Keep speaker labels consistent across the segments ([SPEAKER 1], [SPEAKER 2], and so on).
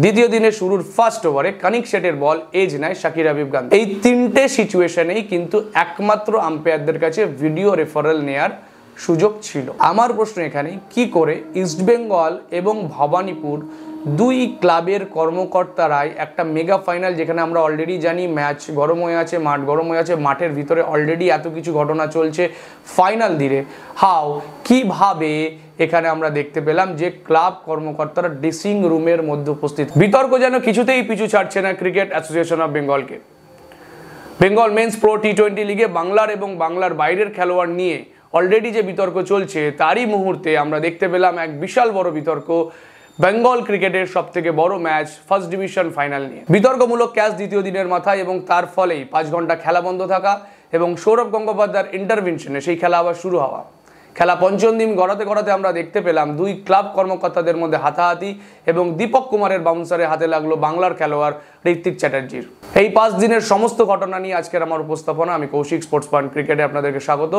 [SPEAKER 1] দ্বিতীয় দিনের শুরুর ফার্স্ট ওভারে কানিক শেটের বল এজ নেয় শাকির হাবিব গান্ধী। এই তিনটে সিচুয়েশনেই কিন্তু একমাত্র আম্পায়ারদের কাছে ভিডিও রেফারেল নেয়ার সুযোগ ছিল। আমার প্রশ্ন এখানে, কি করে ইস্টবেঙ্গল এবং ভবানীপুর দুই ক্লাবের কর্মকর্তারাই একটা মেগা ফাইনাল, যেখানে আমরা অলরেডি জানি ম্যাচ গরম হয়ে আছে, মাঠ গরম হয়ে আছে, মাঠের ভিতরে অলরেডি এত কিছু ঘটনা চলছে, ফাইনাল দিনে কিভাবে এখানে আমরা দেখতে পেলাম যে ক্লাব কর্মকর্তারা ড্রেসিং রুমের মধ্যে উপস্থিত। বিতর্ক যেন কিছুতেই পিছু ছাড়ছে না ক্রিকেট অ্যাসোসিয়েশন অফ বেঙ্গলকে। বেঙ্গল মেন্স প্রো টি20 লিগে বাংলার এবং বাংলার বাইরের খেলোয়াড় নিয়ে অলরেডি যে বিতর্ক চলছে, তারই মুহূর্তে আমরা দেখতে পেলাম এক বিশাল বড় বিতর্ক বেঙ্গল ক্রিকেটের সব থেকে বড় ম্যাচ ফার্স্ট ডিভিশন ফাইনাল নিয়ে। বিতর্কমূলক ক্যাচ দ্বিতীয় দিনের মাথায় এবং তার ফলেই 5 ঘন্টা খেলা বন্ধ থাকা এবং সৌরভ গঙ্গোপাধ্যায়ের ইন্টারভেনশনে সেই খেলা আবার শুরু হওয়া। খেলা পঞ্চম দিন গড়াতে আমরা দেখতে পেলাম দুই ক্লাব কর্মকর্তাদের মধ্যে হাতাহাতি এবং দীপক কুমারের বাউন্সারের হাতে লাগলো বাংলার খেলোয়াড় ঋত্বিক চ্যাটার্জির। এই 5 দিনের সমস্ত ঘটনা নিয়ে আজকের আমার উপস্থাপনা। আমি কৌশিক স্পোর্টস পয়েন্ট ক্রিকেটে আপনাদেরকে স্বাগত।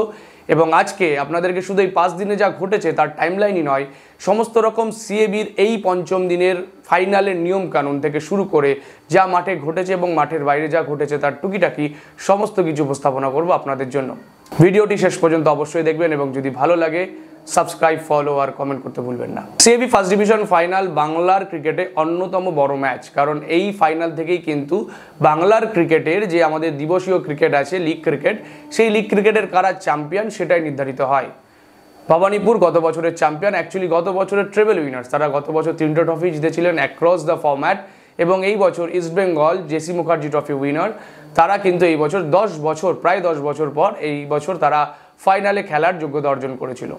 [SPEAKER 1] এবং আজকে আপনাদেরকে শুধু এই 5 দিনে যা ঘটেছে তার টাইমলাইনই নয়, সমস্ত রকম সিএবির এই পঞ্চম দিনের ফাইনালের নিয়ম কানুন থেকে শুরু করে যা মাঠে ঘটেছে এবং মাঠের বাইরে যা ঘটেছে তার টুকিটাকি সমস্ত কিছু উপস্থাপনা করব আপনাদের জন্য। ভিডিওটি শেষ পর্যন্ত অবশ্যই দেখবেন এবং যদি ভালো লাগে সাবস্ক্রাইব, ফলো আর কমেন্ট করতে ভুলবেন না। সিএবি ফার্স্ট ডিভিশন ফাইনাল বাংলার ক্রিকেটে অন্যতম বড় ম্যাচ, কারণ এই ফাইনাল থেকেই কিন্তু বাংলার ক্রিকেটের যে আমাদের দিবসীয় ক্রিকেট আছে লিগ ক্রিকেট, সেই লিগ ক্রিকেটের কারা চ্যাম্পিয়ন সেটাই নির্ধারিত হয়। ভবানীপুর গত বছরের চ্যাম্পিয়ন, অ্যাকচুয়ালি গত বছরের ট্রেবল উইনার্স, তারা গত বছর 3টে ট্রফি জিতেছিলেন অ্যাক্রস দ্য ফরম্যাট। এবং এই বছর East Bengal J C Mukherjee trophy winner, তারা কিন্তু এই বছর প্রায় 10 বছর পর এই বছর তারা ফাইনালে খেলার যোগ্যতা অর্জন করেছিল।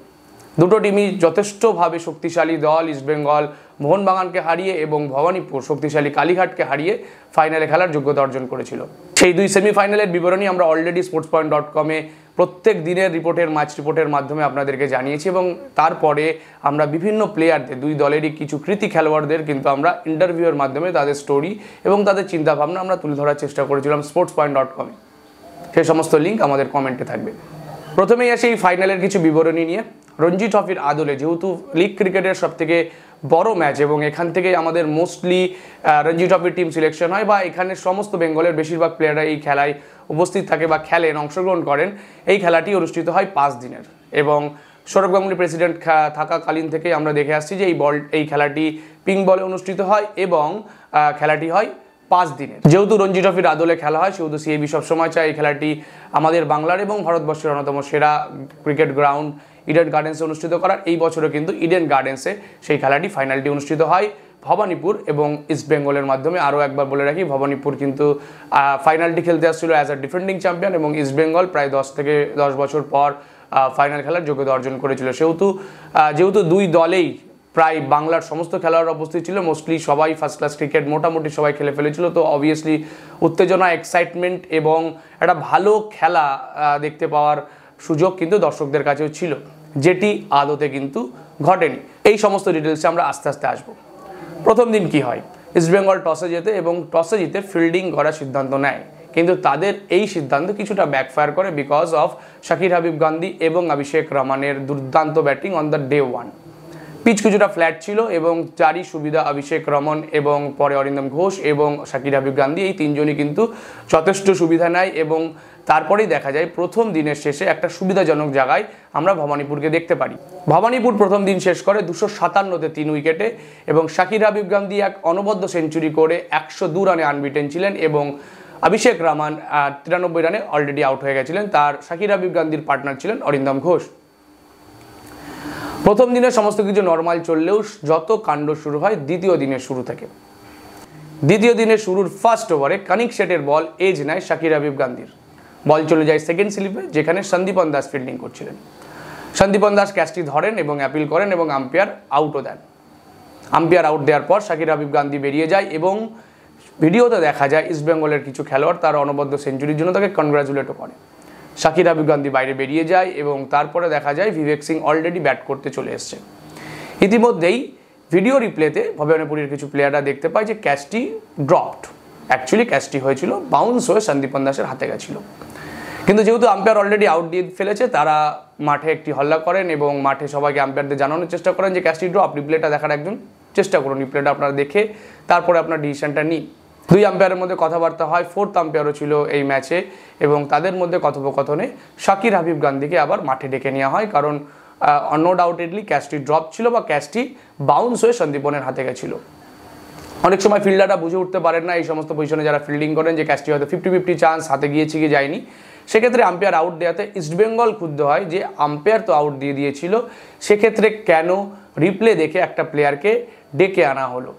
[SPEAKER 1] দুটো টিমই যথেষ্টভাবে শক্তিশালী দল, ইস্টবেঙ্গল মোহনবাগানকে হারিয়ে এবং ভবানীপুর শক্তিশালী কালীঘাটকে হারিয়ে ফাইনালে খেলার যোগ্যতা অর্জন করেছিল। সেই দুই সেমিফাইনালের বিবরণী আমরা অলরেডি sportspoint.com-এ প্রত্যেক দিনের ম্যাচ রিপোর্টের মাধ্যমে আপনাদেরকে জানিয়েছি এবং তারপরে আমরা বিভিন্ন প্লেয়ারদের, দুই দলেরই কিছু কৃতি খেলোয়াড়দের কিন্তু আমরা ইন্টারভিউয়ের মাধ্যমে তাদের স্টোরি এবং তাদের চিন্তাভাবনা আমরা তুলে ধরার চেষ্টা করেছিলাম sportspoint.com-এ। সেই সমস্ত লিঙ্ক আমাদের কমেন্টে থাকবে। প্রথমেই আসে এই ফাইনালের কিছু বিবরণী নিয়ে। রঞ্জি ট্রফির আদলে যেহেতু লিগ ক্রিকেটের সবথেকে বড় ম্যাচ এবং এখান থেকেই আমাদের মোস্টলি রঞ্জি ট্রফির টিম সিলেকশন হয় বা এখানে সমস্ত বেঙ্গলের বেশিরভাগ প্লেয়াররা এই খেলায় উপস্থিত থাকে বা খেলেন, অংশগ্রহণ করেন। এই খেলাটি অনুষ্ঠিত হয় 5 দিনের এবং সৌরভ গাঙ্গুলি প্রেসিডেন্ট থাকাকালীন থেকে আমরা দেখে আসছি যে এই খেলাটি পিঙ্ক বলে অনুষ্ঠিত হয় এবং খেলাটি হয় 5 দিনের। যেহেতু রঞ্জি ট্রফির আদলে খেলা হয় সেহেতু সিএবি সবসময় চায় এই খেলাটি আমাদের বাংলার এবং ভারতবর্ষের অন্যতম সেরা ক্রিকেট গ্রাউন্ড ইডেন গার্ডেন্সে অনুষ্ঠিত করার। এই বছরও কিন্তু ইডেন গার্ডেন্সে সেই খেলাটি ফাইনালটি অনুষ্ঠিত হয় ভবানীপুর এবং ইস্টবেঙ্গলের মাধ্যমে। আরও একবার বলে রাখি, ভবানীপুর কিন্তু ফাইনালটি খেলতে আসছিল অ্যাজ আ ডিফেন্ডিং চ্যাম্পিয়ন এবং ইস্টবেঙ্গল প্রায় 10 বছর পর ফাইনাল খেলার যোগ্যতা অর্জন করেছিল। যেহেতু দুই দলেই প্রায় বাংলার সমস্ত খেলোয়াড়রা উপস্থিত ছিল, মোস্টলি সবাই ফার্স্ট ক্লাস ক্রিকেট মোটামুটি সবাই খেলে ফেলেছিল, তো অবভিয়াসলি উত্তেজনা, এক্সাইটমেন্ট এবং একটা ভালো খেলা দেখতে পাওয়ার সুযোগ কিন্তু দর্শকদের কাছেও ছিল, যেটি আদতে কিন্তু ঘটেনি। এই সমস্ত ডিটেলসে আমরা আস্তে আস্তে আসবো। প্রথম দিন কি হয়, ইস্টবেঙ্গল টসে জেতে এবং টসে জিতে ফিল্ডিং করার সিদ্ধান্ত নেয়, কিন্তু তাদের এই সিদ্ধান্ত কিছুটা ব্যাকফায়ার করে বিকজ অফ শাকির হাবিব গান্ধী এবং অভিষেক রমনের দুর্দান্ত batting on the day 1। Pitch কিছুটা ফ্ল্যাট ছিল এবং যারই সুবিধা অভিষেক রমন এবং পরে অরিন্দম ঘোষ এবং শাকির হাবিব গান্ধী এই তিনজনই কিন্তু যথেষ্ট সুবিধা নেয় এবং তারপরেই দেখা যায় প্রথম দিনের শেষে একটা সুবিধাজনক জায়গায় আমরা ভবানীপুরকে দেখতে পারি। ভবানীপুর প্রথম দিন শেষ করে 257-তে 3 উইকেটে এবং শাকির হাবিব গান্ধী এক অনবদ্য সেঞ্চুরি করে 102 রানে আনবিটেন ছিলেন এবং অভিষেক রমন 93 রানে অলরেডি আউট হয়ে গেছিলেন। তার শাকির হাবিব গান্ধীর পার্টনার ছিলেন অরিন্দম ঘোষ। প্রথম দিনে সমস্ত কিছু নর্মাল চললেও যত কাণ্ড শুরু হয় দ্বিতীয় দিনের শুরু থেকে। দ্বিতীয় দিনের শুরুর ফার্স্ট ওভারে কানিক শেটের বল এজ নেয় শাকির হাবিব গান্ধীর। বল চলে যায় সেকেন্ড স্লিপে, যেখানে সন্দীপন দাস ফিল্ডিং করছিলেন। সন্দীপন দাস ক্যাচটি ধরেন এবং অ্যাপিল করেন এবং আম্পায়ার আউটও দেন। আম্পায়ার আউট দেওয়ার পর শাকির হাবিব গান্ধী বেরিয়ে যায় এবং ভিডিওতে দেখা যায় ইস্টবেঙ্গলের কিছু খেলোয়াড় তার অনবদ্য সেঞ্চুরির জন্য তাকে কনগ্রাচুলেটও করে। শাকির হাবিব গান্ধী বাইরে বেরিয়ে যায় এবং তারপরে দেখা যায় বিবেক সিং অলরেডি ব্যাট করতে চলে এসছে। ইতিমধ্যেই ভিডিও রিপ্লেতে ভবানীপুরের কিছু প্লেয়াররা দেখতে পায় যে ক্যাচটি ড্রপড। অ্যাকচুয়ালি ক্যাচটি হয়েছিল বাউন্স হয়ে সন্দীপন দাসের হাতে গেছিল, কিন্তু যেহেতু আম্পায়ার অলরেডি আউট দিয়ে ফেলেছে তারা মাঠে একটি হল্লা করেন এবং মাঠে সবাইকে আম্পায়ারদের জানানোর চেষ্টা করেন যে ক্যাচটি ড্রপ। রিপ্লেটা দেখার একজন চেষ্টা করুন রিপ্লেটা আপনারা দেখে তারপরে আপনার ডিসিশনটা নিন। 2 আম্পায়ারের মধ্যে কথাবার্তা হয়, 4th আম্পায়ারও ছিল এই ম্যাচে এবং তাদের মধ্যে কথোপকথনে শাকির হাবিব গান্ধীকে আবার মাঠে ডেকে নেওয়া হয়, কারণ নো ডাউটেডলি ক্যাচটি ড্রপ ছিল বা ক্যাচটি বাউন্স হয়ে সন্দীপনের হাতে গেছিল। অনেক সময় ফিল্ডাররা বুঝে উঠতে পারেন না এই সমস্ত পজিশনে যারা ফিল্ডিং করেন যে ক্যাচটি হয়তো 50-50 চান্স, হাতে গিয়েছে কি যায়নি। সেক্ষেত্রে আম্পায়ার আউট দেওয়াতে ইস্টবেঙ্গল ক্ষুব্ধ হয় যে আম্পায়ার তো আউট দিয়ে দিয়েছিল, সেক্ষেত্রে কেন রিপ্লে দেখে একটা প্লেয়ারকে ডেকে আনা হলো।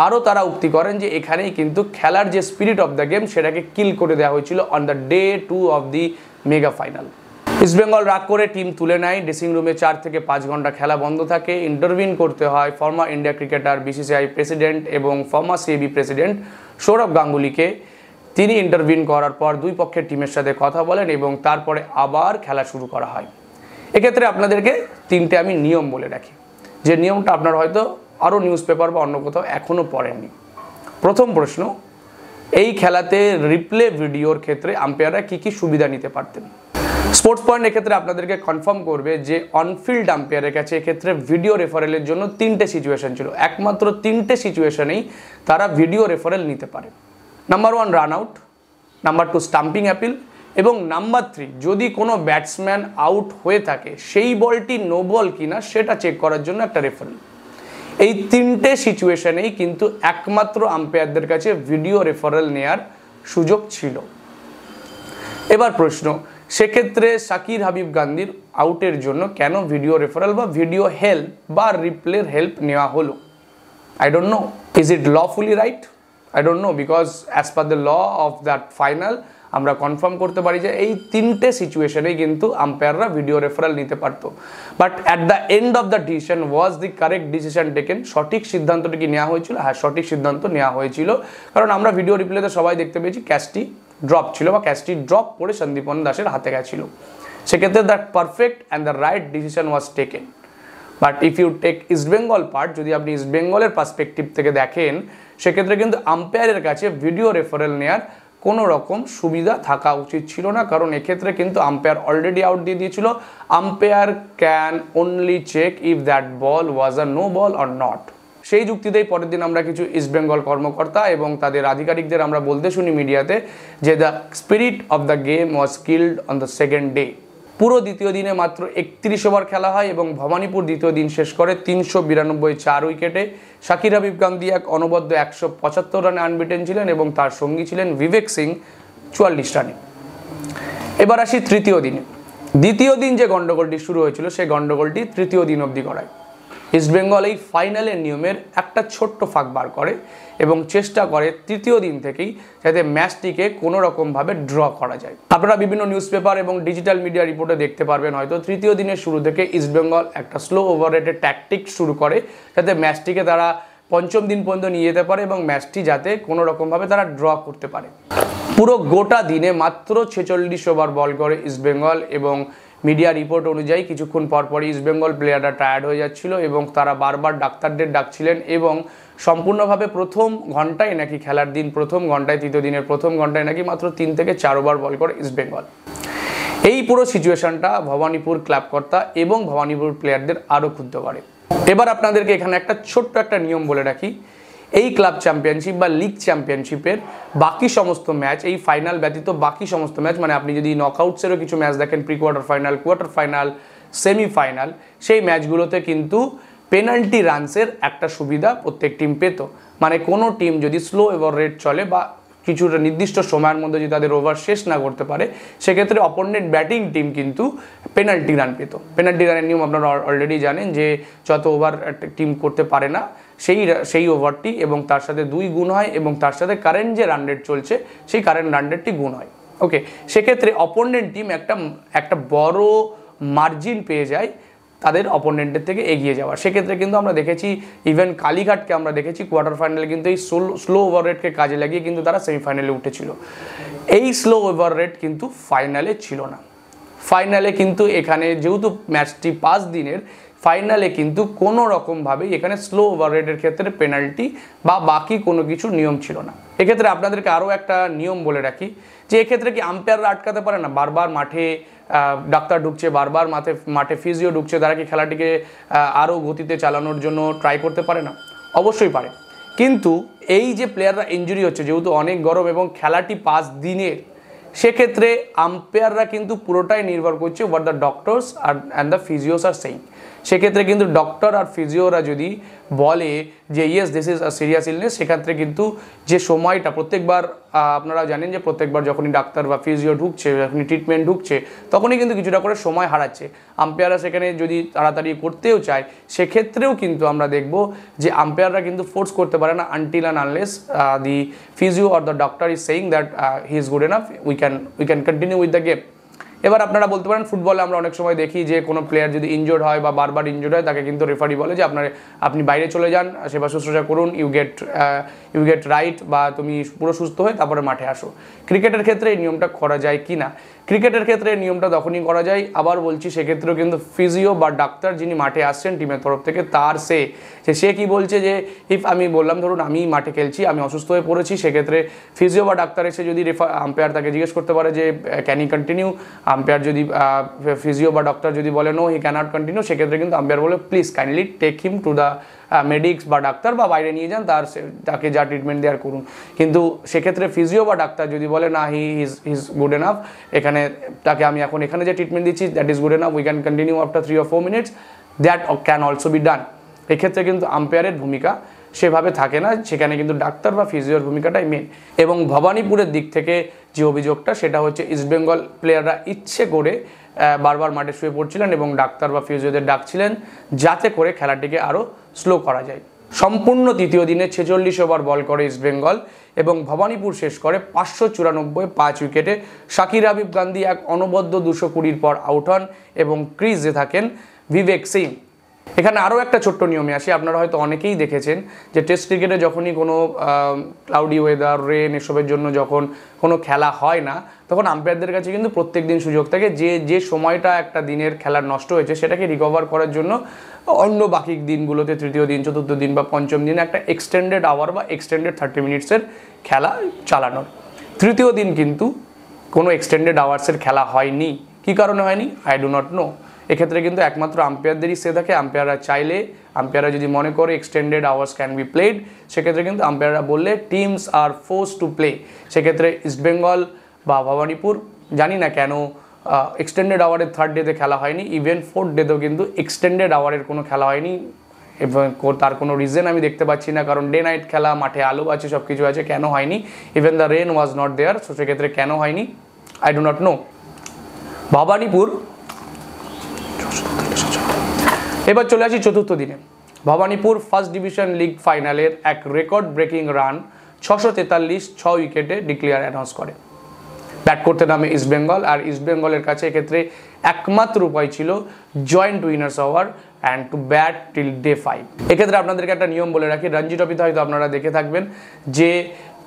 [SPEAKER 1] আরও তারা উক্তি করেন যে এখানেই কিন্তু খেলার যে স্পিরিট অফ দ্য গেম সেটাকে কিল করে দেওয়া হয়েছিল on the day 2 of the mega final. East Bengal রাগ করে টিম তুলে নেয়, ড্রেসিং রুমে 4 থেকে 5 ঘন্টা খেলা বন্ধ থাকে, ইন্টারভিন করতে হয় former India cricketer, BCCI president এবং ফর্মার সিএবি প্রেসিডেন্ট সৌরভ গাঙ্গুলিকে। তিনি ইন্টারভিন করার পর 2 পক্ষের টিমের সাথে কথা বলেন এবং তারপরে আবার খেলা শুরু করা হয়। এক্ষেত্রে আপনাদেরকে 3টে আমি নিয়ম বলে রাখি, যে নিয়মটা আপনারা হয়তো আরও নিউজ পেপার বা অন্য কোথাও এখনও পড়েননি। প্রথম প্রশ্ন, এই খেলাতে রিপ্লে ভিডিওর ক্ষেত্রে আম্পায়াররা কী কী সুবিধা নিতে পারতেন। স্পোর্টস পয়েন্ট এক্ষেত্রে আপনাদেরকে কনফার্ম করবে যে অনফিল্ড আম্পায়ারের কাছে এক্ষেত্রে ভিডিও রেফারেলের জন্য 3টে সিচুয়েশন ছিল, একমাত্র 3টে সিচুয়েশনেই তারা ভিডিও রেফারেল নিতে পারে। Number 1 run out, number 2 stamping appeal এবং নাম্বার 3 যদি কোনো ব্যাটসম্যান আউট হয়ে থাকে সেই বলটি নো বল কিনা সেটা চেক করার জন্য একটা রেফারেল। এই 3টে সিচুয়েশনেই কিন্তু একমাত্র আম্পায়ারদের কাছে ভিডিও রেফারেল নেয়ার সুযোগ ছিল। এবার প্রশ্ন, সেক্ষেত্রে শাকির হাবিব গান্ধীর আউটের জন্য কেন ভিডিও রেফারেল বা ভিডিও হেল্প বা রিপ্লের হেল্প নেওয়া হলো? I don't know, is it lawfully right? I don't know, because as per the law of that final আমরা কনফার্ম করতে পারি যে এই 3টে সিচুয়েশনেই কিন্তু আম্পায়াররা ভিডিও রেফারেল নিতে পারতো। But at the end of the decision was the correct decision taken. সঠিক সিদ্ধান্তটি কি নেওয়া হয়েছিল? হ্যাঁ, সঠিক সিদ্ধান্ত নেওয়া হয়েছিল, কারণ আমরা ভিডিও রিপ্লেতে সবাই দেখতে পেয়েছি ক্যাচটি ড্রপ ছিল বা ক্যাচটি ড্রপ করে সন্দীপন দাসের হাতে গেছিল। সেক্ষেত্রে that perfect and the right decision was taken. But if you take East Bengal part, যদি আপনি ইস্টবেঙ্গলের পার্সপেক্টিভ থেকে দেখেন, সেক্ষেত্রে কিন্তু আম্পায়ারের কাছে ভিডিও রেফারেল নেওয়ার কোনো রকম সুবিধা থাকা উচিত ছিল না, কারণ এক্ষেত্রে কিন্তু আম্পায়ার অলরেডি আউট দিয়ে দিয়েছিল। Umpire can only check if that ball was a no ball or not. সেই যুক্তিতেই পরের দিন আমরা কিছু ইস্টবেঙ্গল কর্মকর্তা এবং তাদের আধিকারিকদের আমরা বলতে শুনি মিডিয়াতে যে the spirit of the game was killed on the second day. পুরো দ্বিতীয় দিনে মাত্র 31 ওভার খেলা হয় এবং ভবানীপুর দ্বিতীয় দিন শেষ করে 392 4 উইকেটে। শাকির হাবিব গান্ধী এক অনবদ্য 175 রানে আনবিটেন ছিলেন এবং তার সঙ্গী ছিলেন বিবেক সিং 44 রানে। এবার আসি তৃতীয় দিনে। দ্বিতীয় দিন যে গন্ডগোলটি শুরু হয়েছিল সেই গন্ডগোলটি তৃতীয় দিন অবধি গড়ায়। ইস্টবেঙ্গল এই ফাইনালের নিয়মের একটা ছোট্ট ফাঁক বার করে এবং চেষ্টা করে তৃতীয় দিন থেকেই যাতে ম্যাচটিকে কোনো রকমভাবে ড্র করা যায়। আপনারা বিভিন্ন নিউজ পেপার এবং ডিজিটাল মিডিয়া রিপোর্টে দেখতে পারবেন হয়তো তৃতীয় দিনের শুরু থেকে ইস্টবেঙ্গল একটা স্লো ওভার রেটের ট্যাকটিক শুরু করে যাতে ম্যাচটিকে তারা পঞ্চম দিন পর্যন্ত নিয়ে যেতে পারে এবং ম্যাচটি যাতে কোনো রকমভাবে তারা ড্র করতে পারে। পুরো গোটা দিনে মাত্র 46 ওভার বল করে ইস্টবেঙ্গল এবং মিডিয়া রিপোর্ট অনুযায়ী কিছুক্ষণ পরপরই ইস্টবেঙ্গল প্লেয়াররা টায়ার্ড হয়ে যাচ্ছিল এবং তারা বারবার ডাক্তারদের ডাকছিলেন এবং সম্পূর্ণভাবে প্রথম ঘন্টায় নাকি খেলার দিন প্রথম ঘন্টায় তৃতীয় দিনের প্রথম ঘন্টায় নাকি মাত্র 3 থেকে 4 ওভার বল করে ইস্টবেঙ্গল। এই পুরো সিচুয়েশনটা ভবানীপুর ক্লাবকর্তা এবং ভবানীপুর প্লেয়ারদের আরও ক্ষুব্ধ করে। এবার আপনাদেরকে এখানে একটা ছোট্ট একটা নিয়ম বলে রাখি, এই ক্লাব চ্যাম্পিয়নশিপ বা লিগ চ্যাম্পিয়নশিপের বাকি সমস্ত ম্যাচ, এই ফাইনাল ব্যতীত বাকি সমস্ত ম্যাচ, মানে আপনি যদি নকআউটসেরও কিছু ম্যাচ দেখেন, pre quarter final, quarter final, semifinal, সেই ম্যাচগুলোতে কিন্তু পেনাল্টি রানসের একটা সুবিধা প্রত্যেক টিম পেত। মানে কোনো টিম যদি স্লো ওভার রেট চলে বা কিছুটা নির্দিষ্ট সময়ের মধ্যে যদি তাদের ওভার শেষ না করতে পারে, সেক্ষেত্রে অপোনেন্ট ব্যাটিং টিম কিন্তু পেনাল্টি রান পেত। পেনাল্টি রানের নিয়ম আপনারা অলরেডি জানেন যে যত ওভার একটা টিম করতে পারে না সেই ওভারটি এবং তার সাথে 2 গুণ হয় এবং তার সাথে কারেন্ট যে রান রেট চলছে সেই কারেন্ট রান রেটটি গুণ হয়। ওকে, সেক্ষেত্রে অপোনেন্ট টিম একটা বড় মার্জিন পেয়ে যায় তাদের অপোনেন্টের থেকে এগিয়ে যাওয়া। সেক্ষেত্রে কিন্তু আমরা দেখেছি ইভেন কালীঘাটকে আমরা দেখেছি কোয়ার্টার ফাইনালে কিন্তু এই স্লো ওভার রেটকে কাজে লাগিয়ে কিন্তু তারা সেমিফাইনালে উঠেছিল। এই স্লো ওভার রেট কিন্তু ফাইনালে ছিল না। ফাইনালে কিন্তু এখানে যেহেতু ম্যাচটি 5 দিনের, ফাইনালে কিন্তু কোনো রকমভাবেই এখানে স্লো ওভার রেটের ক্ষেত্রে পেনাল্টি বা বাকি কোনো কিছু নিয়ম ছিল না। এক্ষেত্রে আপনাদেরকে আরও একটা নিয়ম বলে রাখি যে এক্ষেত্রে কি আম্পায়াররা আটকাতে পারে না, বারবার মাঠে ডাক্তার ঢুকছে, বারবার মাঠে ফিজিও ঢুকছে, তারা কি খেলাটিকে আরও গতিতে চালানোর জন্য ট্রাই করতে পারে না? অবশ্যই পারে। কিন্তু এই যে প্লেয়াররা ইনজুরি হচ্ছে, যেহেতু অনেক গরম এবং খেলাটি 5 দিনের, সেক্ষেত্রে আম্পায়াররা কিন্তু পুরোটাই নির্ভর করছে what the doctors and the physios are saying. সেক্ষেত্রে কিন্তু ডক্টর আর ফিজিওরা যদি বলে যে yes this is a serious illness, সেক্ষেত্রে কিন্তু যে সময়টা প্রত্যেকবার আপনারা জানেন যে প্রত্যেকবার যখনই ডাক্তার বা ফিজিও ঢুকছে, যখনই ট্রিটমেন্ট ঢুকছে, তখনই কিন্তু কিছুটা করে সময় হারাচ্ছে। আম্পায়াররা সেখানে যদি তাড়াতাড়ি করতেও চায়, সেক্ষেত্রেও কিন্তু আমরা দেখব যে আম্পায়াররা কিন্তু ফোর্স করতে পারে না until and unless the physio or the doctor is saying that he is good enough, we can continue with the game. এবার আপনারা বলতে পারেন ফুটবলে আমরা অনেক সময় দেখি যে কোনো প্লেয়ার যদি ইনজোর্ড হয় বা বারবার ইনজোর্ড হয়, তাকে কিন্তু রেফারি বলে যে আপনি বাইরে চলে যান, সেবা শুশ্রূষা করুন, ইউ গেট রাইট, বা তুমি পুরো সুস্থ হয়ে তারপরে মাঠে আসো। ক্রিকেটের ক্ষেত্রে এই নিয়মটা করা যায় কি না? ক্রিকেটের ক্ষেত্রে এই নিয়মটা তখনই করা যায়, আবার বলছি, সেক্ষেত্রেও কিন্তু ফিজিও বা ডাক্তার যিনি মাঠে আসছেন টিমের তরফ থেকে, তার সে কি বলছে যে ইফ আমি বললাম ধরুন আমি মাঠে খেলছি, আমি অসুস্থ হয়ে পড়েছি, সেক্ষেত্রে ফিজিও বা ডাক্তার এসে যদি আম্পায়ার তাকে জিজ্ঞেস করতে পারে যে ক্যান ই কন্টিনিউ, আম্পায়ার যদি ফিজিও বা ডক্টর যদি বলে নো হি ক্যানট কন্টিনিউ, সেক্ষেত্রে কিন্তু আম্পায়ার বলে please kindly take him to the medics বা ডাক্তার, বা বাইরে নিয়ে যান, তাকে যা ট্রিটমেন্ট দেওয়ার করুন। কিন্তু সেক্ষেত্রে ফিজিও বা ডাক্তার যদি বলে না হি ইজ গুড এনাফ, এখানে তাকে আমি এখন এখানে যে ট্রিটমেন্ট দিচ্ছি that is good enough, we can continue after 3 or 4 minutes, that can also be done. এক্ষেত্রে কিন্তু আম্পায়ারের ভূমিকা সেভাবে থাকে না, সেখানে কিন্তু ডাক্তার বা ফিজিওর ভূমিকাটাই মেন। এবং ভবানীপুরের দিক থেকে যে অভিযোগটা, সেটা হচ্ছে ইস্টবেঙ্গল প্লেয়াররা ইচ্ছে করে বারবার মাঠে শুয়ে পড়ছিলেন এবং ডাক্তার বা ফিজিওদের ডাকছিলেন যাতে করে খেলাটিকে আরও স্লো করা যায়। সম্পূর্ণ তৃতীয় দিনে 46 ওভার বল করে ইস্টবেঙ্গল এবং ভবানীপুর শেষ করে 594 5 উইকেটে। শাকির হাবিব গান্ধী এক অনবদ্য 220 পর আউট হন এবং ক্রিজে থাকেন বিবেক সিং। এখানে আরও একটা ছোট্ট নিয়মে আসি, আপনারা হয়তো অনেকেই দেখেছেন যে টেস্ট ক্রিকেটে যখনই কোনো ক্লাউডি ওয়েদার, রেন, এসবের জন্য যখন কোনো খেলা হয় না, তখন আম্পায়ারদের কাছে কিন্তু প্রত্যেক দিন সুযোগ থাকে যে সময়টা একটা দিনের খেলার নষ্ট হয়েছে সেটাকে রিকভার করার জন্য অন্য বাকি দিনগুলোতে, তৃতীয় দিন, চতুর্থ দিন বা পঞ্চম দিনে একটা এক্সটেন্ডেড আওয়ার বা এক্সটেন্ডেড 30 মিনিটসের খেলা চালানোর। তৃতীয় দিন কিন্তু কোনো এক্সটেন্ডেড আওয়ার্সের খেলা হয়নি। কী কারণে হয়নি? I do not no. এক্ষেত্রে কিন্তু একমাত্র আম্পায়ারদেরই সে থাকে। আম্পায়াররা যদি মনে করে extended hours can be played, সেক্ষেত্রে কিন্তু আম্পায়াররা বললে teams are force to play. সেক্ষেত্রে ইস্টবেঙ্গল বা ভবানীপুর জানি না কেন এক্সটেন্ডেড আওয়ারের 3rd ডেতে খেলা হয়নি, ইভেন 4th ডেতেও কিন্তু এক্সটেন্ডেড আওয়ারের কোনো খেলা হয়নি। এবং তার কোনো রিজন আমি দেখতে পাচ্ছি না, কারণ ডে নাইট খেলা, মাঠে আলো আছে, সব কিছু আছে, কেন হয়নি? Even the rain was not there, so সেক্ষেত্রে কেন হয়নি I do not know. Bhowanipore, এবার চলে আসি চতুর্থ দিনে। ভবানীপুর ফার্স্ট ডিভিশন লিগ ফাইনালের এক রেকর্ড ব্রেকিং রান 643 6 উইকেটে ডিক্লেয়ার অ্যানাউন্স করে। ব্যাট করতে নামে ইস্টবেঙ্গল, আর ইস্টবেঙ্গলের কাছে এক্ষেত্রে একমাত্র উপায় ছিল joint winners over and to bat till day 5। এক্ষেত্রে আপনাদেরকে একটা নিয়ম বলে রাখি, রঞ্জি ট্রফিতে হয়তো আপনারা দেখে থাকবেন যে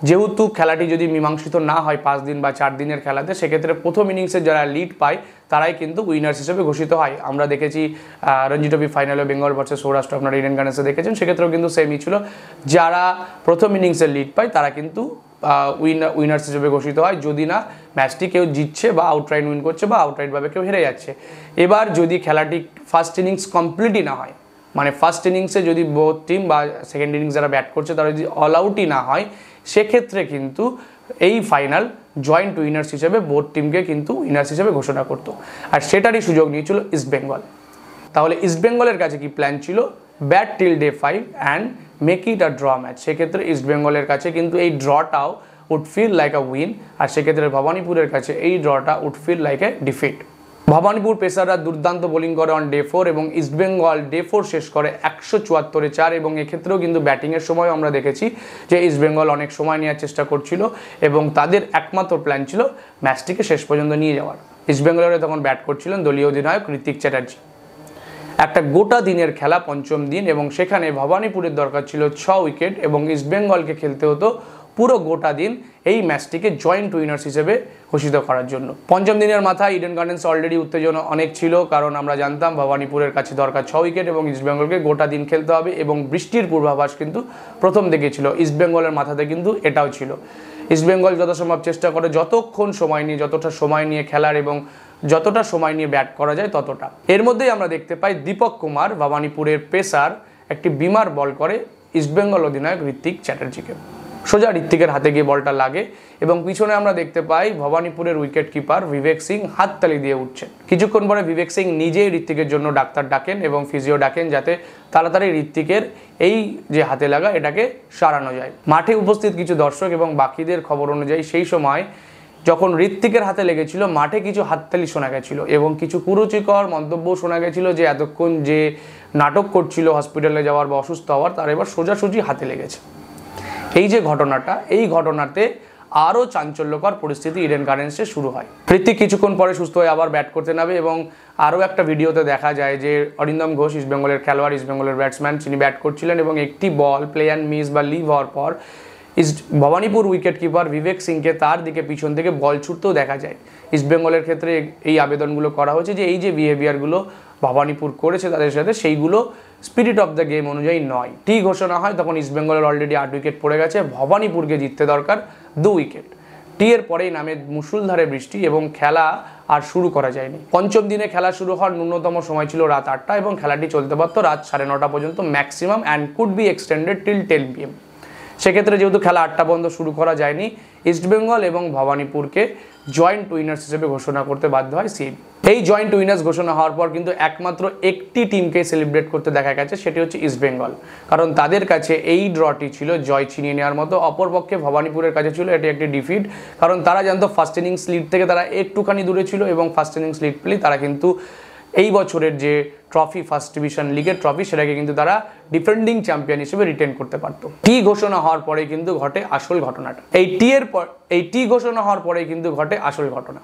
[SPEAKER 1] যেহেতু খেলাটি যদি মীমাংসিত না হয় 5 দিন বা 4 দিনের খেলাতে, সেক্ষেত্রে প্রথম ইনিংসে যারা লিড পায় তারাই কিন্তু উইনার্স হিসেবে ঘোষিত হয়। আমরা দেখেছি রঞ্জি ট্রফি ফাইনালে বেঙ্গল ভার্সেস সৌরাষ্ট্র, আপনারা ইডেন গার্ডেন্সে দেখেছেন, সেক্ষেত্রেও কিন্তু সেমই ছিল। যারা প্রথম ইনিংসে লিড পায় তারা কিন্তু উইনার্স হিসেবে ঘোষিত হয়, যদি না ম্যাচটি কেউ জিতছে বা আউটরাইট উইন করছে বা আউটরাইটভাবে কেউ হেরে যাচ্ছে। এবার যদি খেলাটি ফার্স্ট ইনিংস কমপ্লিটই না হয়, মানে ফার্স্ট ইনিংসে যদি বোথ টিম বা সেকেন্ড ইনিংস যারা ব্যাট করছে তারা যদি অল আউটই না হয়, সেক্ষেত্রে কিন্তু এই ফাইনাল জয়েন্ট উইনার্স হিসেবে বোথ টিমকে কিন্তু উইনার্স হিসেবে ঘোষণা করতো, আর সেটারই সুযোগ নিয়েছিল ইস্টবেঙ্গল। তাহলে ইস্টবেঙ্গলের কাছে কি প্ল্যান ছিল? Bat till day 5 and make it a draw match. সেক্ষেত্রে ইস্টবেঙ্গলের কাছে কিন্তু এই ড্রটাও would feel like a win, আর সেক্ষেত্রে ভবানীপুরের কাছে এই ড্রটা would feel like a defeat. Bhowanipore পেসাররা দুর্দান্ত বোলিং করে অন ডে 4 এবং ইস্টবেঙ্গল ডে 4 শেষ করে 174 4, এবং এক্ষেত্রেও কিন্তু ব্যাটিংয়ের সময় আমরা দেখেছি যে ইস্টবেঙ্গল অনেক সময় নেওয়ার চেষ্টা করছিল এবং তাদের একমাত্র প্ল্যান ছিল ম্যাচটিকে শেষ পর্যন্ত নিয়ে যাওয়ার। ইস্টবেঙ্গলের তখন ব্যাট করছিলেন দলীয় অধিনায়ক ঋত্বিক চ্যাটার্জি। একটা গোটা দিনের খেলা, পঞ্চম দিন, এবং সেখানে ভবানীপুরের দরকার ছিল 6 উইকেট এবং ইস্টবেঙ্গলকে খেলতে হতো পুরো গোটা দিন এই ম্যাচটিকে জয়েন্ট উইনার্স হিসেবে ঘোষিত করার জন্য। পঞ্চম দিনের মাথায় ইডেন গার্ডেন্স অলরেডি উত্তেজনা অনেক ছিল, কারণ আমরা জানতাম ভবানীপুরের কাছে দরকার 6 উইকেট এবং ইস্টবেঙ্গলকে গোটা দিন খেলতে হবে, এবং বৃষ্টির পূর্বাভাস কিন্তু প্রথম দিকে ছিল। ইস্টবেঙ্গলের মাথাতে কিন্তু এটাও ছিল। ইস্টবেঙ্গল যথাসম্ভব চেষ্টা করে যতটা সময় নিয়ে খেলার এবং যতটা সময় নিয়ে ব্যাট করা যায় ততটা। এর মধ্যেই আমরা দেখতে পাই দীপক কুমার ভবানীপুরের পেসার একটি বিমার বল করে ইস্টবেঙ্গল অধিনায়ক ঋত্বিক চ্যাটার্জিকে। সোজা ঋত্বিকের হাতে গিয়ে বলটা লাগে এবং পিছনে আমরা দেখতে পাই ভবানীপুরের উইকেট কিপার বিবেক সিং হাততালি দিয়ে উঠছেন। কিছুক্ষণ পরে বিবেক সিং নিজেই ঋত্বিকের জন্য ডাক্তার ডাকেন এবং ফিজিও ডাকেন, যাতে তাড়াতাড়ি ঋত্বিকের এই যে হাতে লাগা এটাকে সারানো যায়। মাঠে উপস্থিত কিছু দর্শক এবং বাকিদের খবর অনুযায়ী সেই সময় যখন ঋত্বিকের হাতে লেগেছিল মাঠে কিছু হাততালি শোনা গেছিল এবং কিছু কুরুচিকর মন্তব্য শোনা গেছিল যে এতক্ষণ যে নাটক করছিল হসপিটালে যাওয়ার বা অসুস্থ হওয়ার, তার এবার সোজাসুজি হাতে লেগেছে। এই যে ঘটনাটা, এই ঘটনাতে আরও চাঞ্চল্যকর পরিস্থিতি ইডেন গার্ডেন্সে শুরু হয়। ঋত্বিক কিছুক্ষণ পরে সুস্থ হয়ে আবার ব্যাট করতে নামে এবং আরও একটা ভিডিওতে দেখা যায় যে অরিন্দম ঘোষ ইস্টবেঙ্গলের খেলোয়াড়, ইস্টবেঙ্গলের ব্যাটসম্যান, তিনি ব্যাট করছিলেন এবং একটি বল প্লে অ্যান্ড মিস বা লিভ হওয়ার পর ভবানীপুর উইকেট কিপার বিবেক সিংকে তার দিকে পিছন থেকে বল ছুটতেও দেখা যায়। ইস্টবেঙ্গলের ক্ষেত্রে এই আবেদনগুলো করা হয়েছে যে এই যে বিহেভিয়ারগুলো ভবানীপুর করেছে তাদের সাথে, সেইগুলো স্পিরিট অফ দ্য গেম অনুযায়ী নয়। টি ঘোষণা হয় তখন ইস্টবেঙ্গলের অলরেডি 8 উইকেট পড়ে গেছে, ভবানীপুরকে জিততে দরকার 2 উইকেট। টি এর পরেই নামে মুষলধারে বৃষ্টি এবং খেলা আর শুরু করা যায়নি। পঞ্চম দিনে খেলা শুরু হওয়ার ন্যূনতম সময় ছিল রাত 8টা এবং খেলাটি চলতে পারতো রাত 9:30 পর্যন্ত maximum and could be extended till 10 PM। সেক্ষেত্রে যেহেতু খেলা 8টা পর্যন্ত শুরু করা যায়নি, ইস্টবেঙ্গল এবং ভবানীপুরকে জয়েন্ট উইনার্স হিসেবে ঘোষণা করতে বাধ্য হয় সিএবি। এই জয়েন্ট উইনার্স ঘোষণা হওয়ার পর কিন্তু একমাত্র একটি টিমকে সেলিব্রেট করতে দেখা গেছে, সেটি হচ্ছে ইস্টবেঙ্গল, কারণ তাদের কাছে এই ড্রটি ছিল জয় ছিনিয়ে নেওয়ার মতো। অপরপক্ষে ভবানীপুরের কাছে ছিল এটি একটি ডিফিট, কারণ তারা জানতো ফার্স্ট ইনিংস লিড থেকে তারা একটুখানি দূরে ছিল এবং ফার্স্ট ইনিংস লিড পেলেই তারা কিন্তু এই বছরের যে ট্রফি, ফার্স্ট ডিভিশন লিগের ট্রফি, সেটাকে কিন্তু তারা ডিফেন্ডিং চ্যাম্পিয়ন হিসেবে রিটেন করতে পারত। টি ঘোষণা হওয়ার পরে কিন্তু ঘটে আসল ঘটনাটা। এই টি ঘোষণা হওয়ার পরে কিন্তু ঘটে আসল ঘটনা।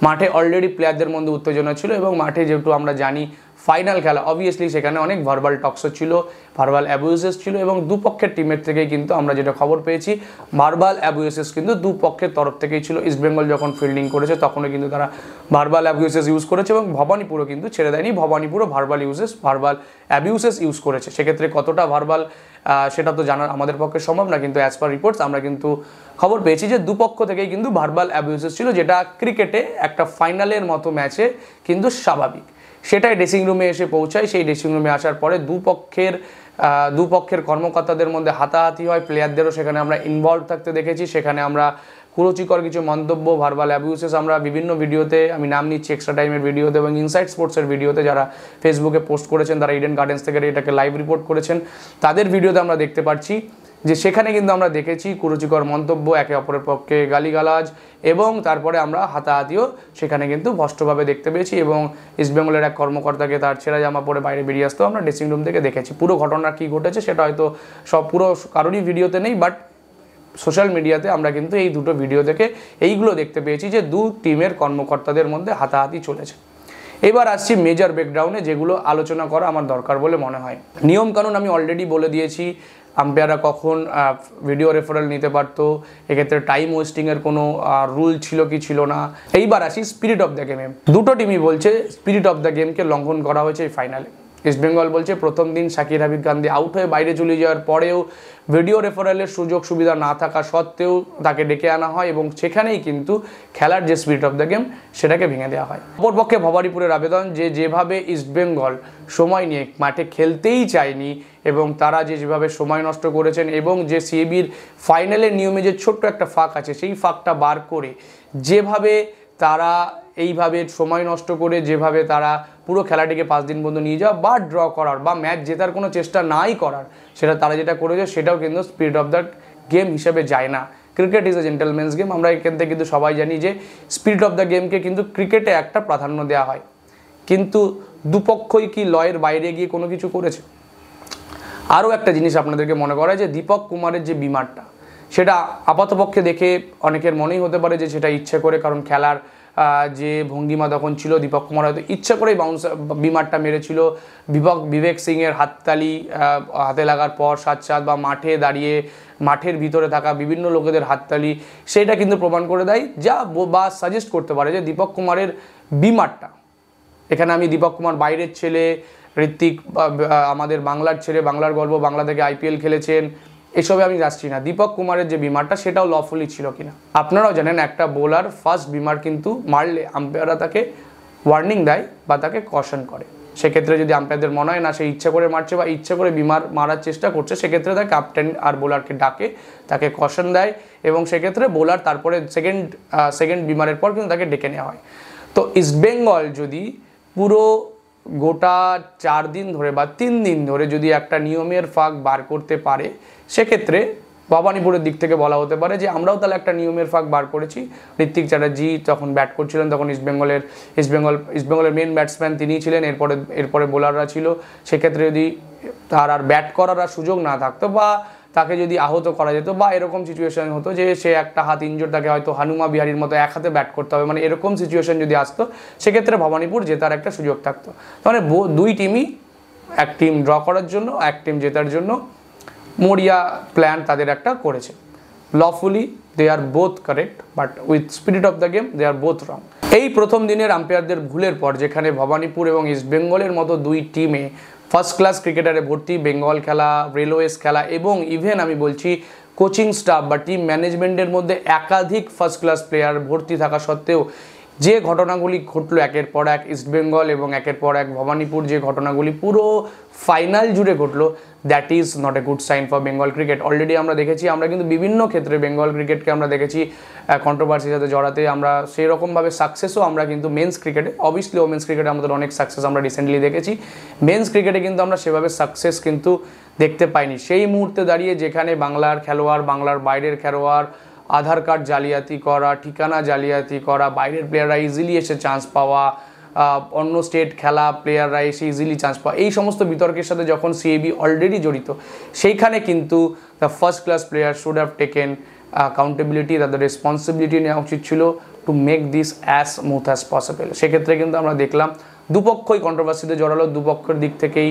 [SPEAKER 1] মাঠে অলরেডি প্লেয়ারদের মধ্যে উত্তেজনা ছিল এবং মাঠে যেহেতু আমরা জানি ফাইনাল খেলা, অবভিয়াসলি সেখানে অনেক ভার্বাল টক্সও ছিল, ভার্বাল অ্যাবিউজেস ছিল এবং দুপক্ষের টিমের থেকেই কিন্তু আমরা যেটা খবর পেয়েছি ভার্বাল অ্যাবিউজেস কিন্তু দুপক্ষের তরফ থেকেই ছিল। ইস্টবেঙ্গল যখন ফিল্ডিং করেছে তখনও কিন্তু তারা ভার্বাল অ্যাবিউজেস ইউজ করেছে এবং ভবানীপুরও কিন্তু ছেড়ে দেয়নি, ভবানীপুরও ভার্বাল অ্যাবিউজেস ইউজ করেছে। সেক্ষেত্রে কতটা ভার্বাল সেটা তো জানার আমাদের পক্ষে সম্ভব না, কিন্তু অ্যাজ পার রিপোর্টস আমরা কিন্তু খবর পেয়েছি যে দুপক্ষ থেকেই কিন্তু ভার্বাল অ্যাবিউজেস ছিল, যেটা ক্রিকেটে একটা ফাইনালের মতো ম্যাচে কিন্তু স্বাভাবিক। সেটাই ড্রেসিং রুমে এসে পৌঁছায়। সেই ড্রেসিং রুমে আসার পরে দুপক্ষের কর্মকর্তাদের মধ্যে হাতাহাতি হয়, প্লেয়ারদেরও সেখানে আমরা ইনভলভ থাকতে দেখেছি। সেখানে আমরা কুরুচিকর কিছু মন্তব্য, ভার্বাল অ্যাবিউসেস আমরা বিভিন্ন ভিডিওতে, আমি নাম নিচ্ছি এক্সট্রা টাইমের ভিডিওতে এবং ইনসাইড স্পোর্টসের ভিডিওতে, যারা ফেসবুকে পোস্ট করেছেন, তারা ইডেন গার্ডেন্স থেকে এটাকে লাইভ রিপোর্ট করেছেন, তাদের ভিডিওতে আমরা দেখতে পাচ্ছি যে সেখানে কিন্তু আমরা দেখেছি কুরুচিকর মন্তব্য, একে অপরের পক্ষে গালিগালাজ এবং তারপরে আমরা হাতাহাতিও সেখানে কিন্তু স্পষ্টভাবে দেখতে পেয়েছি এবং ইস্টবেঙ্গলের এক কর্মকর্তাকে তার ছেঁড়া জামা পরে বাইরে বেরিয়ে আসতেও আমরা ড্রেসিং রুম থেকে দেখেছি। পুরো ঘটনা কী ঘটেছে সেটা হয়তো পুরো কারোরই ভিডিওতে নেই, বাট সোশ্যাল মিডিয়াতে আমরা কিন্তু এই দুটো ভিডিও থেকে এইগুলো দেখতে পেয়েছি যে দু টিমের কর্মকর্তাদের মধ্যে হাতাহাতি চলেছে। এবার আসছি মেজর ব্রেকডাউনে, যেগুলো আলোচনা করা আমার দরকার বলে মনে হয়। নিয়মকানুন আমি অলরেডি বলে দিয়েছি, আম্পায়াররা কখন ভিডিও রেফারেল নিতে পারতো, এক্ষেত্রে টাইম ওয়েস্টিংয়ের কোনো রুল ছিল কি ছিল না। এইবার আসি স্পিরিট অফ দ্য গেমে। দুটো টিমই বলছে স্পিরিট অফ দ্য গেমকে লঙ্ঘন করা হয়েছে এই ফাইনালে। ইস্টবেঙ্গল বলছে প্রথম দিন শাকির হাবিব গান্ধী আউট হয়ে বাইরে চলে যাওয়ার পরেও ভিডিও রেফারেলের সুযোগ সুবিধা না থাকা সত্ত্বেও তাকে ডেকে আনা হয় এবং সেখানেই কিন্তু খেলার যে স্পিরিট অফ দ্য গেম সেটাকে ভেঙে দেওয়া হয়। অপরপক্ষে ভবানীপুরের আবেদন যেভাবে ইস্টবেঙ্গল সময় নিয়ে মাঠে খেলতেই চায়নি এবং তারা যেভাবে সময় নষ্ট করেছেন এবং যে সিএবির ফাইনালের নিয়মে যে ছোট্ট একটা ফাঁক আছে সেই ফাঁকটা বার করে যেভাবে তারা এইভাবে সময় নষ্ট করে যেভাবে তারা পুরো খেলাটিকে 5 দিন পর্যন্ত নিয়ে যাওয়া বা ড্র করার বা ম্যাচ জেতার কোনো চেষ্টা নাই করার, সেটা তারা যেটা করেছে সেটাও কিন্তু স্পিরিট অফ দ্য গেম হিসেবে যায় না। Cricket is a gentleman's game, আমরা এখান থেকে কিন্তু সবাই জানি যে স্পিরিট অফ দ্য গেমকে কিন্তু ক্রিকেটে একটা প্রাধান্য দেওয়া হয়, কিন্তু দুপক্ষই কি লয়ের বাইরে গিয়ে কোনো কিছু করেছে। আরও একটা জিনিস আপনাদেরকে মনে করা যে দীপক কুমারের যে বিমারটা, সেটা আপাতপক্ষে দেখে অনেকের মনেই হতে পারে যে সেটা ইচ্ছে করে, কারণ খেলার যে ভঙ্গিমা তখন ছিল দীপক কুমার হয়তো ইচ্ছা করেই বিমারটা মেরেছিল। বিবেক সিংয়ের হাততালি হাতে লাগার পর সাত বা মাঠে দাঁড়িয়ে মাঠের ভিতরে থাকা বিভিন্ন লোকেদের হাততালি, সেটা কিন্তু প্রমাণ করে দেয় বা সাজেস্ট করতে পারে যে দীপক কুমারের বিমারটা, এখানে আমি দীপক কুমার বাইরের ছেলে, ঋত্বিক আমাদের বাংলার ছেলে, বাংলার গর্ব, বাংলা থেকে IPL খেলেছেন, এসবে আমি যাচ্ছি না। দীপক কুমারের যে বিমারটা সেটাও লফুলি ছিল কিনা। আপনারাও জানেন একটা বোলার ফার্স্ট বিমার কিন্তু মারলে আম্পায়াররা তাকে ওয়ার্নিং দেয় বা তাকে কশন করে। সেক্ষেত্রে যদি আম্পায়ারদের মনে হয় না সে ইচ্ছা করে মারছে বা ইচ্ছা করে বিমার মারার চেষ্টা করছে, সেক্ষেত্রে তার ক্যাপ্টেন আর বোলারকে ডাকে, তাকে কশন দেয় এবং সেক্ষেত্রে বোলার তারপরে সেকেন্ড বিমারের পর কিন্তু তাকে ডেকে নেওয়া হয়। তো ইস্টবেঙ্গল যদি পুরো গোটা 4 দিন ধরে বা 3 দিন ধরে যদি একটা নিয়মের ফাঁক বার করতে পারে, সেক্ষেত্রে ভবানীপুরের দিক থেকে বলা হতে পারে যে আমরাও তাহলে একটা নিয়মের ফাঁক বার করেছি। ঋত্বিক চ্যাটার্জি যখন ব্যাট করছিলেন তখন ইস্টবেঙ্গলের মেন ব্যাটসম্যান তিনিই ছিলেন, এরপরে বোলাররা ছিল। সেক্ষেত্রে যদি তার আর ব্যাট করার আর সুযোগ না থাকতো বা তাকে যদি আহত করা যেত বা এরকম সিচুয়েশন হতো যে সে একটা হাত ইনজোর, তাকে হয়তো হানুমা বিহারীর মতো এক হাতে ব্যাট করতে হবে, মানে এরকম সিচুয়েশন যদি আসতো, সেক্ষেত্রে ভবানীপুর জেতার একটা সুযোগ থাকতো। মানে দুই টিমই, এক টিম ড্র করার জন্য, এক টিম জেতার জন্য মরিয়া প্ল্যান তাদের একটা করেছে। Lawfully they are both correct, but with spirit of the game they are both wrong. এই প্রথম দিনের আম্পায়ারদের ভুলের পর যেখানে ভবানীপুর এবং ইস্টবেঙ্গলের মতো দুই টিমে ফার্স্ট ক্লাস ক্রিকেটারে ভর্তি, বেঙ্গল খেলা, রেলওয়েজ খেলা এবং ইভেন আমি বলছি কোচিং স্টাফ বা টিম ম্যানেজমেন্টের মধ্যে একাধিক ফার্স্ট ক্লাস প্লেয়ার ভর্তি থাকা সত্ত্বেও যে ঘটনাগুলি ঘটলো একের পর এক ইস্টবেঙ্গল এবং একের পর এক ভবানীপুর, যে ঘটনাগুলি পুরো ফাইনাল জুড়ে ঘটলো, that is not a good sign for Bengal cricket. Already আমরা দেখেছি, আমরা কিন্তু বিভিন্ন ক্ষেত্রে বেঙ্গল ক্রিকেটকে আমরা দেখেছি কন্ট্রোভার্সির সাথে জড়াতে, আমরা সেই রকমভাবে সাকসেসও আমরা কিন্তু মেন্স ক্রিকেটে, অবভিয়াসলি ওমেন্স ক্রিকেটে আমাদের অনেক সাকসেস আমরা রিসেন্টলি দেখেছি, মেন্স ক্রিকেটে কিন্তু আমরা সেভাবে সাকসেস কিন্তু দেখতে পাইনি। সেই মুহূর্তে দাঁড়িয়ে যেখানে বাংলার খেলোয়াড়, বাংলার বাইরের খেলোয়াড়, আধার কার্ড জালিয়াতি করা, ঠিকানা জালিয়াতি করা, বাইরের প্লেয়াররা ইজিলি এসে চান্স পাওয়া, অন্য স্টেট খেলা প্লেয়াররা এসে ইজিলি চান্স পাওয়া, এই সমস্ত বিতর্কের সাথে যখন সিএবি অলরেডি জড়িত, সেইখানে কিন্তু the first class player should have taken accountability, তাদের রেসপন্সিবিলিটি নেওয়া উচিত ছিল to make this as smooth as possible. সেক্ষেত্রে কিন্তু আমরা দেখলাম দুপক্ষই কন্ট্রোভার্সিতে জড়ালো, দুপক্ষের দিক থেকেই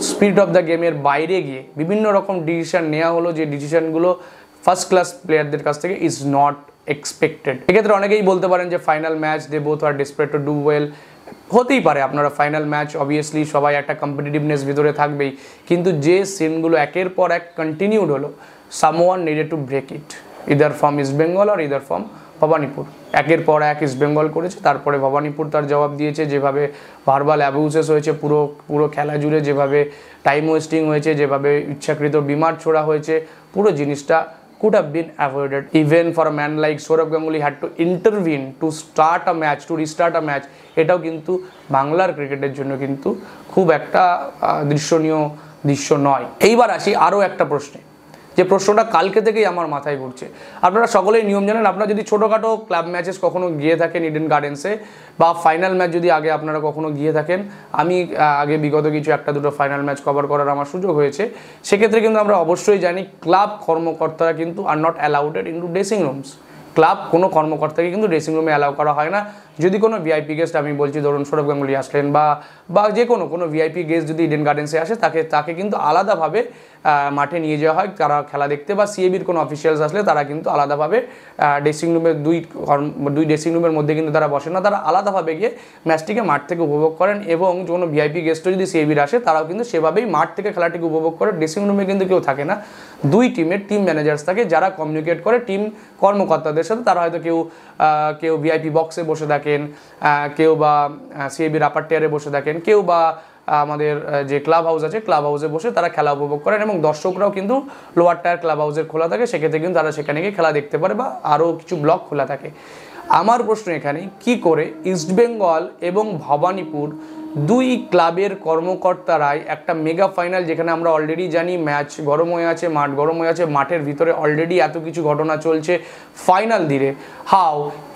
[SPEAKER 1] স্পিরিট অফ দ্য গেমের বাইরে গিয়ে বিভিন্ন রকম ডিসিশন নেওয়া হলো, যে ডিসিশনগুলো ফার্স্ট ক্লাস প্লেয়ারদের কাছ থেকে ইজ নট এক্সপেক্টেড। এক্ষেত্রে অনেকেই বলতে পারেন যে final match, they both are desperate to do well. হতেই পারে, আপনারা ফাইনাল ম্যাচ, অবভিয়াসলি সবাই একটা কম্পিটিটিভনেস ভিতরে থাকবেই, কিন্তু যে সিনগুলো একের পর এক কন্টিনিউড হলো, someone needed to break it, either from East Bengal আর ইদার ফ্রম ভবানীপুর। একের পর এক ইস্ট বেঙ্গল করেছে, তারপরে ভবানীপুর তার জবাব দিয়েছে, যেভাবে ভার্বাল অ্যাবিউসেস হয়েছে পুরো খেলা জুড়ে, যেভাবে টাইম ওয়েস্টিং হয়েছে, যেভাবে ইচ্ছাকৃত বিমার ছোড়া হয়েছে, পুরো জিনিসটা could have been avoided. Even for a man like Sourav Ganguly had to intervene to start a match, to restart a match. এটাও কিন্তু বাংলার ক্রিকেটের জন্য কিন্তু খুব একটা দৃশ্যনীয় দৃশ্য নয়। এইবার আসি আরও একটা প্রশ্নে, যে প্রশ্নটা কালকে থেকেই আমার মাথায় ঘুরছে। আপনারা সকলেই নিয়ম জানেন, আপনারা যদি ছোটোখাটো ক্লাব ম্যাচেস কখনো গিয়ে থাকেন ইডেন গার্ডেন্সে, বা ফাইনাল ম্যাচ যদি আগে আপনারা কখনো গিয়ে থাকেন, আমি আগে বিগত কিছু একটা দুটো ফাইনাল ম্যাচ কভার করার আমার সুযোগ হয়েছে, সেক্ষেত্রে কিন্তু আমরা অবশ্যই জানি ক্লাব কর্মকর্তারা কিন্তু are not allowed into dressing rooms. Club কোনো কর্মকর্তাকে কিন্তু ড্রেসিং রুমে অ্যালাউ করা হয় না। যদি কোনো ভিআইপি গেস্ট, আমি বলছি ধরুন সৌরভ গাঙ্গুলি আসলেন বা যে কোনো ভিআইপি গেস্ট যদি ইডেন গার্ডেন্সে আসে, তাকে কিন্তু আলাদাভাবে মাঠে নিয়ে যাওয়া হয় তারা খেলা দেখতে, বা সিএবির কোনো অফিসিয়ালস আসলে তারা কিন্তু আলাদাভাবে ড্রেসিং রুমের দুই ড্রেসিং রুমের মধ্যে কিন্তু তারা বসেন না, তারা আলাদাভাবে গিয়ে ম্যাচটিকে মাঠ থেকে উপভোগ করেন। এবং কোনো ভিআইপি গেস্টও যদি সিএবির আসে, তারাও কিন্তু সেভাবেই মাঠ থেকে খেলাটিকে উপভোগ করে। ড্রেসিং রুমে কিন্তু কেউ থাকে না, দুই টিমের টিম ম্যানেজার্স থাকে যারা কমিউনিকেট করে টিম কর্মকর্তাদের সাথে। তারা হয়তো কেউ ভিআইপি বক্সে বসে থাকেন, কেউ বা সিএবির আপার টিয়ারে বসে থাকেন, কেউ বা আমাদের যে ক্লাব হাউস আছে ক্লাব হাউসে বসে তারা খেলা উপভোগ করেন, এবং দর্শকরাও কিন্তু লোয়ার টায়ার ক্লাব হাউসের খোলা থাকে, সেক্ষেত্রে কিন্তু তারা সেখানে গিয়ে খেলা দেখতে পারে, বা আরও কিছু ব্লক খোলা থাকে। আমার প্রশ্ন এখানে, কি করে ইস্টবেঙ্গল এবং ভবানীপুর দুই ক্লাবের কর্মকর্তারাই একটা মেগা ফাইনাল, যেখানে আমরা অলরেডি জানি ম্যাচ গরম হয়ে আছে, মাঠ গরম হয়ে আছে, মাঠের ভিতরে অলরেডি এত কিছু ঘটনা চলছে, ফাইনাল দিনে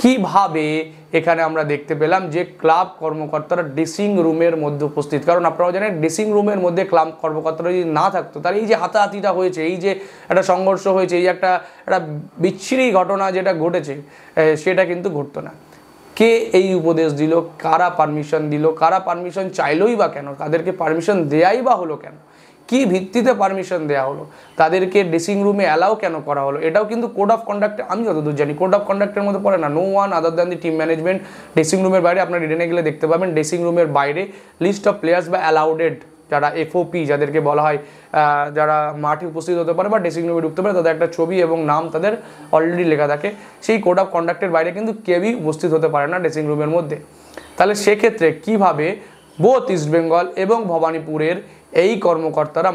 [SPEAKER 1] কিভাবে এখানে আমরা দেখতে পেলাম যে ক্লাব কর্মকর্তারা ড্রেসিং রুমের মধ্যে উপস্থিত? কারণ আপনারা জানেন ড্রেসিং রুমের মধ্যে ক্লাব কর্মকর্তারা যদি না থাকতো, তাহলে এই যে হাতাহাতিটা হয়েছে, এই যে একটা সংঘর্ষ হয়েছে, এই একটা বিচ্ছিরি ঘটনা যেটা ঘটেছে, সেটা কিন্তু ঘটতো না। কে এই উপদেশ দিল? কারা পারমিশন দিল? কারা পারমিশন চাইলই বা কেন? তাদেরকে পারমিশন দেয়াই বা হলো কেন? কি ভিত্তিতে পারমিশন দেওয়া হলো? তাদেরকে ড্রেসিং রুমে অ্যালাউ কেন করা হলো? এটাও কিন্তু কোড অফ কন্ডাক্ট, আমি যতদূর জানি কোড অফ কন্ডাক্টের মধ্যে পড়ে না। No one other than the team management. Dressing রুমের বাইরে আপনার রিটেনে গেলে দেখতে পাবেন, ড্রেসিং রুমের বাইরে লিস্ট অফ প্লেয়ার্স বা অ্যালাউডেড যারা এফওপি যাদেরকে বলা হয়, যারা মাঠে উপস্থিত হতে পারে বা ড্রেসিং রুমে ঢুকতে পারে, তাদের একটা ছবি এবং নাম তাদের অলরেডি লেখা থাকে। সেই কোড অফ কন্ডাক্টের বাইরে কিন্তু কেউই উপস্থিত হতে পারে না ড্রেসিং রুমের মধ্যে। তাহলে সেক্ষেত্রে কিভাবে বোথ ইস্টবেঙ্গল এবং ভবানীপুরের এই কর্মকর্তারা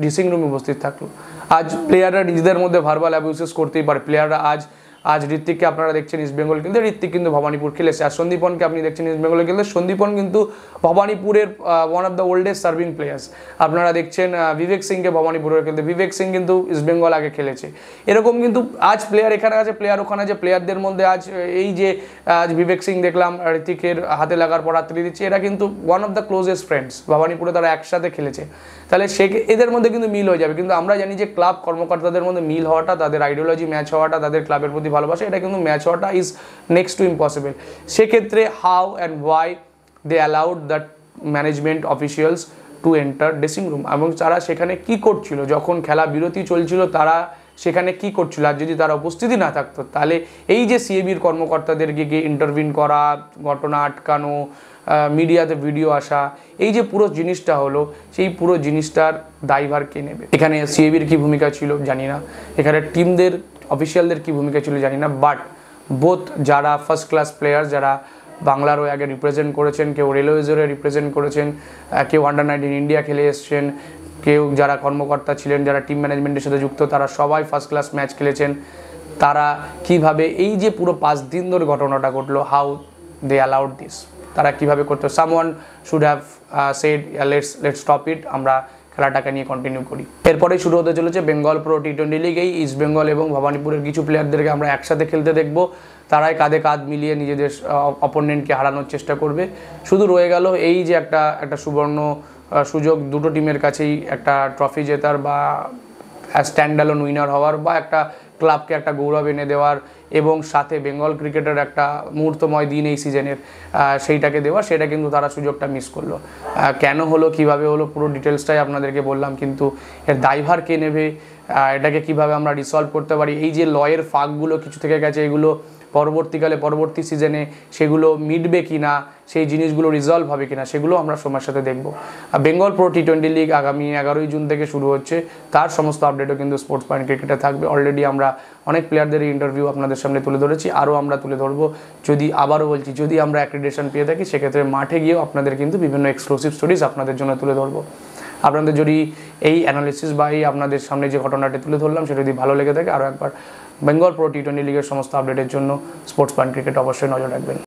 [SPEAKER 1] ড্রেসিং রুমে উপস্থিত থাকলো? আজ প্লেয়াররা নিজেদের মধ্যে ভার্বাল অ্যাবিউসেস করতেই পারে। প্লেয়াররা আজ ঋত্বিককে আপনারা দেখছেন ইস্টবেঙ্গল খেলতে, ঋত্বিক কিন্তু ভবানীপুর খেলেছে। আর সন্দীপনকে আপনি দেখছেন ইস্টবেঙ্গলে খেলতে, সন্দীপন কিন্তু ভবানীপুরের one of the oldest serving players. আপনারা দেখছেন বিবেক সিংকে ভবানীপুরের খেলতে, বিবেক সিং কিন্তু ইস্টবেঙ্গল আগে খেলেছে। এরকম কিন্তু আজ প্লেয়ার এখানে আছে, প্লেয়ার ওখানে আছে, প্লেয়ারদের মধ্যে আজ এই যে আজ বিবেক সিং দেখলাম ঋত্বিকের হাতে লাগার পর হাততালি দিচ্ছে, এরা কিন্তু one of the closest friends, ভবানীপুরে তারা একসাথে খেলেছে। তাহলে এদের মধ্যে কিন্তু মিল হয়ে যাবে। কিন্তু আমরা জানি যে ক্লাব কর্মকর্তাদের মধ্যে মিল হওয়াটা, তাদের আইডিওলজি ম্যাচ হওয়াটা, তাদের ক্লাবের প্রতি ভালোবাসা, এটা কিন্তু ম্যাচ হওয়াটা ইজ নেক্সট টু ইম্পসিবল। সেক্ষেত্রে how and why they allowed the management officials to enter dressing room, এবং তারা সেখানে কি করছিল যখন খেলা বিরতি চলছিল, তারা সেখানে কি করছিল? আর যদি তারা উপস্থিতি না থাকতো, তাহলে এই যে সিএবির কর্মকর্তাদেরকে গিয়ে ইন্টারভিন করা, ঘটনা আটকানো, মিডিয়াতে ভিডিও আসা, এই যে পুরো জিনিসটা হলো, সেই পুরো জিনিসটার দায়ভার কে নেবে? এখানে সিএবির কি ভূমিকা ছিল জানি না, এখানে টিমদের অফিসিয়ালদের কি ভূমিকা ছিল জানি না, বাট বোথ যারা ফার্স্ট ক্লাস প্লেয়ার, যারা বাংলার হয়ে আগে রিপ্রেজেন্ট করেছেন, কেউ রেলওয়েজের রিপ্রেজেন্ট করেছেন, কেউ আন্ডার-19 ইন্ডিয়া খেলে এসছেন, কেউ যারা কর্মকর্তা ছিলেন, যারা টিম ম্যানেজমেন্টের সাথে যুক্ত, তারা সবাই ফার্স্ট ক্লাস ম্যাচ খেলেছেন। তারা কিভাবে এই যে পুরো 5 দিন ধরে ঘটনাটা ঘটলো, হাউ দে অ্যালাউড দিস, তারা কিভাবে করতে? Someone should have said let's stop it, আমরা খেলাটাকে নিয়ে কন্টিনিউ করি। এরপরেই শুরু হতে চলেছে বেঙ্গল প্রো টি20 লিগ। এই ইস্ট বেঙ্গল এবং ভবানীপুরের কিছু প্লেয়ারদেরকে আমরা একসাথে খেলতে দেখব। তারাই কাঁধে কাঁধ মিলিয়ে নিজেদের অপোনেন্টকে হারানোর চেষ্টা করবে। শুধু রয়ে গেল এই যে একটা সুবর্ণ সুযোগ দুটো টিমের কাছেই, একটা ট্রফি জেতার বা স্ট্যান্ডঅ্যালোন উইনার হওয়ার, বা একটা ক্লাবকে একটা গৌরব এনে দেওয়ার, এবং সাথে বেঙ্গল ক্রিকেটের একটা মুহূর্তময় দিন এই সিজনের সেইটাকে দেওয়া। সেটা কিন্তু তারা সুযোগটা মিস করলো। কেন হলো, কিভাবে হলো, পুরো ডিটেলসটাই আপনাদেরকে বললাম। কিন্তু এর দায়ভার কে নেবে, এটাকে কিভাবে আমরা রিসলভ করতে পারি, এই যে লয়ের ফাঁকগুলো কিছু থেকে গেছে, এগুলো পরবর্তীকালে পরবর্তী সিজনে সেগুলো মিটবে কি না, সেই জিনিসগুলো রিজলভ হবে কিনা, সেগুলো আমরা সময়ের সাথে দেখব। বেঙ্গল প্রো টি20 লিগ আগামী 11ই জুন থেকে শুরু হচ্ছে। তার সমস্ত আপডেটও কিন্তু স্পোর্টস পয়েন্ট ক্রিকেটে থাকবে। অলরেডি আমরা অনেক প্লেয়ারদের ইন্টারভিউ আপনাদের সামনে তুলে ধরেছি, আরও আমরা তুলে ধরবো। যদি আবারও বলছি, যদি আমরা অ্যাক্রিডিটেশন পেয়ে থাকি, সেক্ষেত্রে মাঠে গিয়েও আপনাদের কিন্তু বিভিন্ন এক্সক্লুসিভ স্টোরিজ আপনাদের জন্য তুলে ধরবো। আপনাদের যদি এই অ্যানালিসিস বা এই আপনাদের সামনে যে ঘটনাটি তুলে ধরলাম সেটা যদি ভালো লেগে থাকে, আরও একবার বেঙ্গল প্রো টি20 লিগের সমস্ত আপডেটের জন্য স্পোর্টস পয়েন্ট ক্রিকেট অবশ্যই নজর রাখবেন।